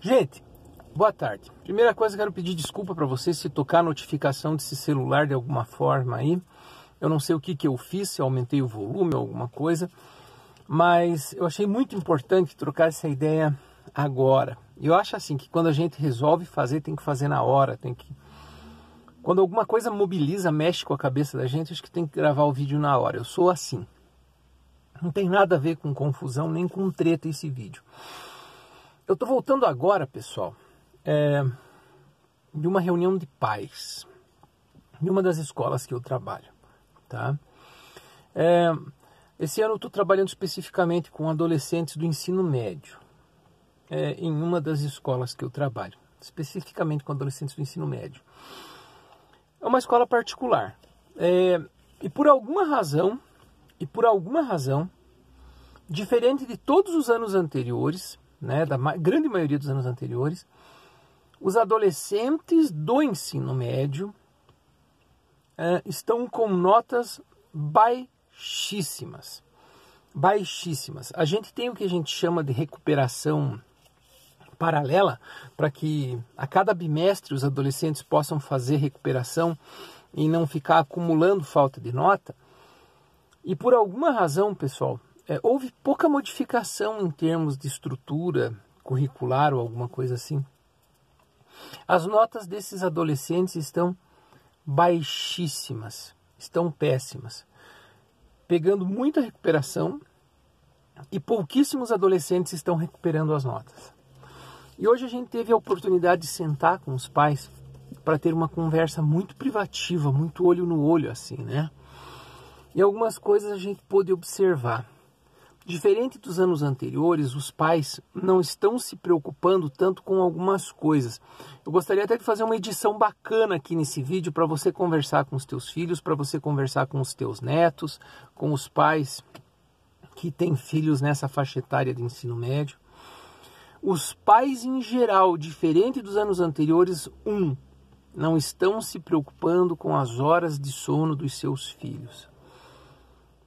Gente, boa tarde. Primeira coisa, quero pedir desculpa para vocês se tocar a notificação desse celular de alguma forma aí. Eu não sei o que eu fiz, se aumentei o volume ou alguma coisa, mas eu achei muito importante trocar essa ideia agora. Eu acho assim que quando a gente resolve fazer, tem que fazer na hora, Quando alguma coisa mobiliza, mexe com a cabeça da gente, acho que tem que gravar o vídeo na hora. Eu sou assim. Não tem nada a ver com confusão, nem com treta esse vídeo. Eu tô voltando agora, pessoal, de uma reunião de pais, de uma das escolas que eu trabalho, tá? Esse ano eu tô trabalhando especificamente com adolescentes do ensino médio, em uma das escolas que eu trabalho, especificamente com adolescentes do ensino médio. É uma escola particular, e por alguma razão, diferente de todos os anos anteriores, né, da grande maioria dos anos anteriores, os adolescentes do ensino médio estão com notas baixíssimas. Baixíssimas. A gente tem o que a gente chama de recuperação paralela, para que a cada bimestre os adolescentes possam fazer recuperação e não ficar acumulando falta de nota. E por alguma razão, pessoal, houve pouca modificação em termos de estrutura curricular ou alguma coisa assim. As notas desses adolescentes estão baixíssimas, estão péssimas, pegando muita recuperação e pouquíssimos adolescentes estão recuperando as notas. E hoje a gente teve a oportunidade de sentar com os pais para ter uma conversa muito privativa, muito olho no olho assim, né? E algumas coisas a gente pôde observar. Diferente dos anos anteriores, os pais não estão se preocupando tanto com algumas coisas. Eu gostaria até de fazer uma edição bacana aqui nesse vídeo para você conversar com os teus filhos, para você conversar com os teus netos, com os pais que têm filhos nessa faixa etária de ensino médio. Os pais em geral, diferente dos anos anteriores, não estão se preocupando com as horas de sono dos seus filhos.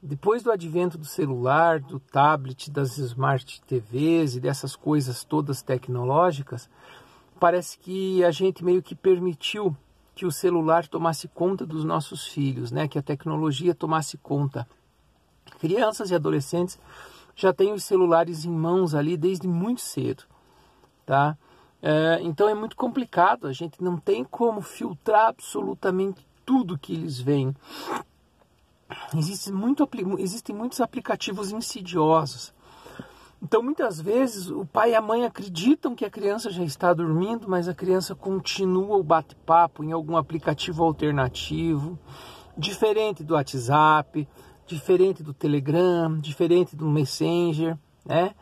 Depois do advento do celular, do tablet, das smart TVs e dessas coisas todas tecnológicas, parece que a gente meio que permitiu que o celular tomasse conta dos nossos filhos, né? Que a tecnologia tomasse conta. Crianças e adolescentes já têm os celulares em mãos ali desde muito cedo, tá? Então é muito complicado, a gente não tem como filtrar absolutamente tudo que eles veem. Existem muitos aplicativos insidiosos. Então muitas vezes o pai e a mãe acreditam que a criança já está dormindo, mas a criança continua o bate-papo em algum aplicativo alternativo, diferente do WhatsApp, diferente do Telegram, diferente do Messenger, né?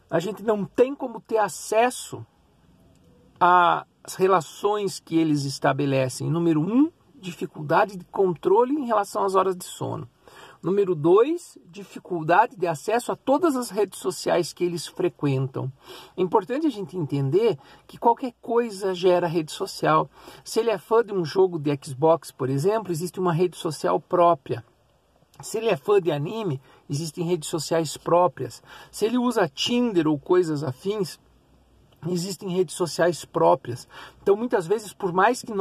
A gente não tem como ter acesso às relações que eles estabelecem. Número 1, dificuldade de controle em relação às horas de sono. Número 2, dificuldade de acesso a todas as redes sociais que eles frequentam. É importante a gente entender que qualquer coisa gera rede social. Se ele é fã de um jogo de Xbox, por exemplo, existe uma rede social própria. Se ele é fã de anime, existem redes sociais próprias. Se ele usa Tinder ou coisas afins, existem redes sociais próprias. Então, muitas vezes, por mais que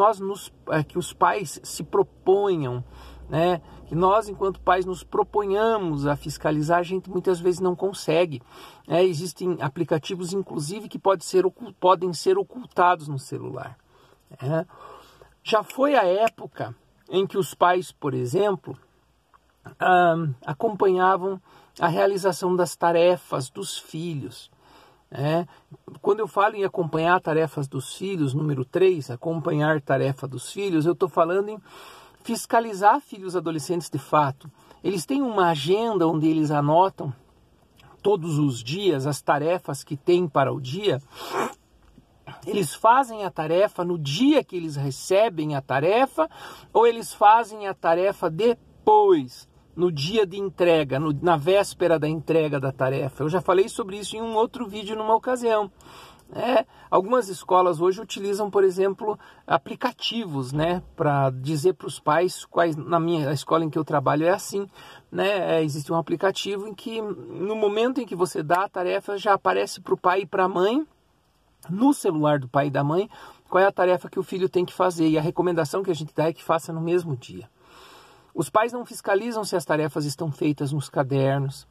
que os pais se proponham, né, que nós, enquanto pais, nos proponhamos a fiscalizar, a gente muitas vezes não consegue. Existem aplicativos, inclusive, que podem ser ocultados no celular. Já foi a época em que os pais, por exemplo, acompanhavam a realização das tarefas dos filhos. Quando eu falo em acompanhar tarefas dos filhos, número 3, acompanhar tarefa dos filhos, eu estou falando em fiscalizar filhos adolescentes de fato. Eles têm uma agenda onde eles anotam todos os dias as tarefas que têm para o dia. Eles fazem a tarefa no dia que eles recebem a tarefa, ou eles fazem a tarefa depois, no dia de entrega, na véspera da entrega da tarefa. Eu já falei sobre isso em um outro vídeo numa ocasião. Algumas escolas hoje utilizam, por exemplo, aplicativos, né, para dizer para os pais na minha escola em que eu trabalho é assim, né? Existe um aplicativo em que no momento em que você dá a tarefa já aparece para o pai e para a mãe no celular do pai e da mãe qual é a tarefa que o filho tem que fazer, e a recomendação que a gente dá é que faça no mesmo dia. Os pais não fiscalizam se as tarefas estão feitas nos cadernos,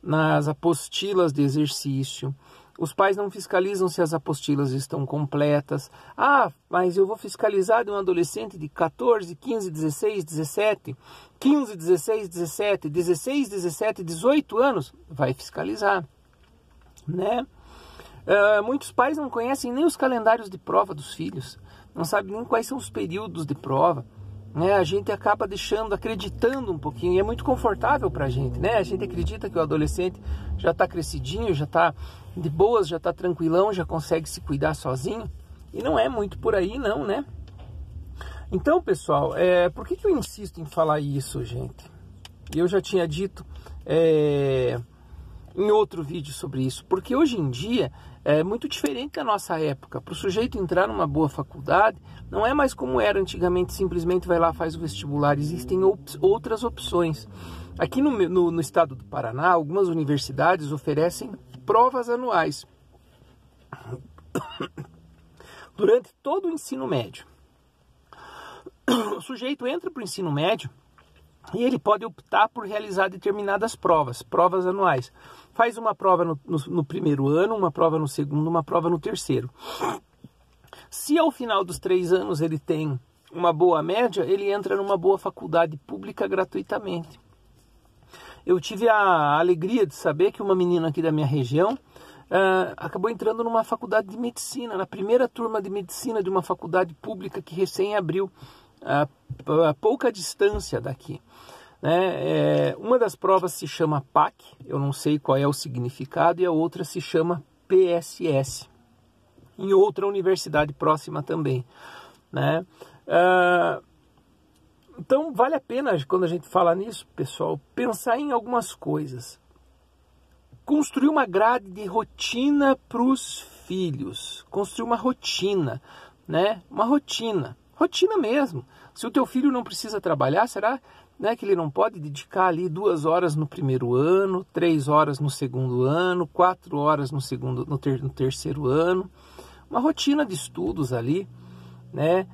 nas apostilas de exercício. Os pais não fiscalizam se as apostilas estão completas. Ah, mas eu vou fiscalizar de um adolescente de 14, 15, 16, 17, 15, 16, 17, 16, 17, 18 anos. Vai fiscalizar, né? Muitos pais não conhecem nem os calendários de prova dos filhos. Não sabem nem quais são os períodos de prova. Né? A gente acaba acreditando um pouquinho, e é muito confortável para a gente, né? A gente acredita que o adolescente já está crescidinho, já está de boas, já está tranquilão, já consegue se cuidar sozinho, e não é muito por aí não, né? Então, pessoal, por que eu insisto em falar isso, gente? Eu já tinha dito em outro vídeo sobre isso, porque hoje em dia é muito diferente da nossa época. Para o sujeito entrar numa boa faculdade, não é mais como era antigamente, simplesmente vai lá, faz o vestibular. Existem outras opções. Aqui no estado do Paraná, algumas universidades oferecem provas anuais durante todo o ensino médio. O sujeito entra para o ensino médio e ele pode optar por realizar determinadas provas anuais. Faz uma prova no primeiro ano, uma prova no segundo, uma prova no terceiro. Se ao final dos 3 anos ele tem uma boa média, ele entra numa boa faculdade pública gratuitamente. Eu tive a alegria de saber que uma menina aqui da minha região acabou entrando numa faculdade de medicina, na primeira turma de medicina de uma faculdade pública que recém abriu a pouca distância daqui. Uma das provas se chama PAC, eu não sei qual é o significado, e a outra se chama PSS, em outra universidade próxima também, né? Então vale a pena, quando a gente fala nisso, pessoal, pensar em algumas coisas. Construir uma grade de rotina para os filhos, construir uma rotina, né? Uma rotina mesmo. Se o teu filho não precisa trabalhar, será que ele não pode dedicar ali 2 horas no primeiro ano, 3 horas no segundo ano, 4 horas no terceiro ano? Uma rotina de estudos ali, né?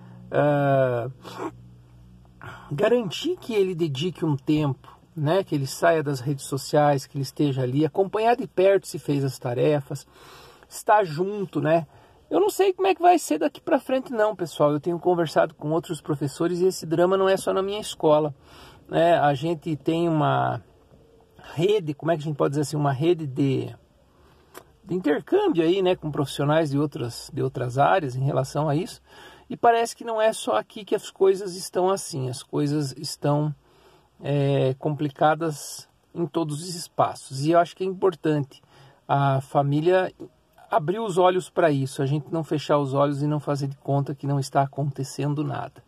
Garantir que ele dedique um tempo, né? Que ele saia das redes sociais, que ele esteja ali, acompanhar de perto se fez as tarefas, estar junto, né? Eu não sei como é que vai ser daqui para frente não, pessoal. Eu tenho conversado com outros professores e esse drama não é só na minha escola, né? A gente tem uma rede, como é que a gente pode dizer assim, uma rede de intercâmbio aí, né, com profissionais de outras áreas em relação a isso. E parece que não é só aqui que as coisas estão assim, as coisas estão complicadas em todos os espaços. E eu acho que é importante a família abrir os olhos para isso, a gente não fechar os olhos e não fazer de conta que não está acontecendo nada,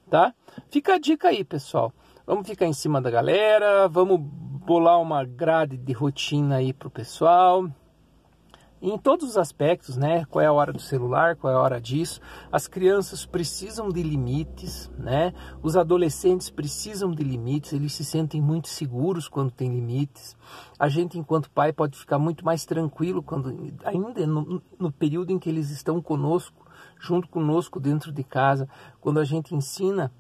tá? Fica a dica aí, pessoal. Vamos ficar em cima da galera, vamos bolar uma grade de rotina aí pro pessoal. Em todos os aspectos, né? Qual é a hora do celular, qual é a hora disso. As crianças precisam de limites, né? Os adolescentes precisam de limites, eles se sentem muito seguros quando tem limites. A gente, enquanto pai, pode ficar muito mais tranquilo quando, ainda no período em que eles estão conosco, junto conosco dentro de casa, quando a gente ensina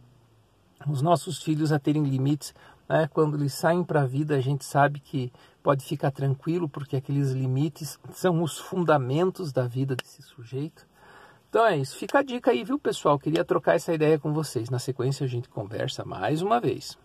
os nossos filhos a terem limites, né? Quando eles saem para a vida, a gente sabe que pode ficar tranquilo, porque aqueles limites são os fundamentos da vida desse sujeito. Então é isso, fica a dica aí, viu, pessoal? Queria trocar essa ideia com vocês. Na sequência a gente conversa mais uma vez.